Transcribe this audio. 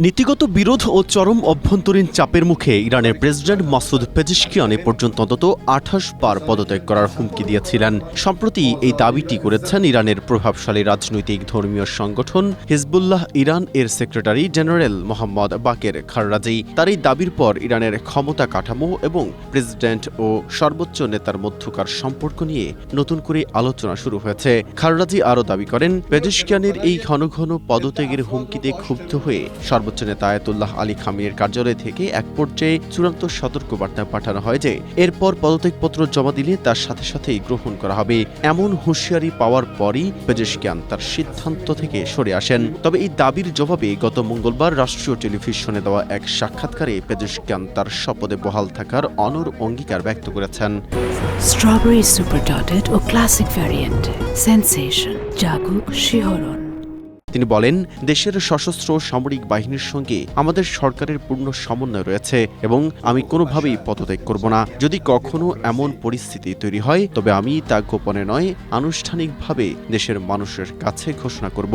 নীতিগত বিরোধ ও চরম অভ্যন্তরীণ চাপের মুখে ইরানের প্রেসিডেন্ট মাসুদ পেজেশকিয়ান এ পর্যন্ত অন্তত ২৮ বার পদত্যাগ করার হুমকি দিয়েছিলেন। সম্প্রতি এই দাবিটি করেছেন ইরানের প্রভাবশালী রাজনৈতিক ধর্মীয় সংগঠন হিজবুল্লাহ ইরান এর সেক্রেটারি জেনারেল মোহাম্মদ বাকের খাররাজি। তার এই দাবির পর ইরানের ক্ষমতা কাঠামো এবং প্রেসিডেন্ট ও সর্বোচ্চ নেতার মধ্যকার সম্পর্ক নিয়ে নতুন করে আলোচনা শুরু হয়েছে। খাররাজি আরও দাবি করেন, পেজেশকিয়ানের এই ঘন ঘন পদত্যাগের হুমকিতে ক্ষুব্ধ হয়ে সর্বোচ্চ নেতা আয়াতুল্লাহ আলী খামেনির কার্যালয় থেকে এক পর্যায়ে চূড়ান্ত সতর্কবার্তা পাঠানো হয় যে এরপর পদত্যাগপত্র জমা দিলে তার সাথে সাথেই গ্রহণ করা হবে। এমন হুঁশিয়ারি পাওয়ার পরই পেজেশকিয়ান তার সিদ্ধান্ত থেকে সরে আসেন। তবে এই দাবির জবাবে গত মঙ্গলবার রাষ্ট্রীয় টেলিভিশনে দেওয়া এক সাক্ষাৎকারে পেজেশকিয়ান তার শপথে বহাল থাকার অনড় অঙ্গীকার ব্যক্ত করেছেন। স্ট্রবেরি সুপার ডটেড ও ক্লাসিক ভ্যারিয়েন্ট সেন্সেশন জাগুক শিহরণ। তিনি বলেন, দেশের সশস্ত্র সামরিক বাহিনীর সঙ্গে আমাদের সরকারের পূর্ণ সমন্বয় রয়েছে এবং আমি কোনোভাবেই পদত্যাগ করব না। যদি কখনো এমন পরিস্থিতি তৈরি হয় তবে আমি তা গোপনে নয় আনুষ্ঠানিকভাবে দেশের মানুষের কাছে ঘোষণা করব।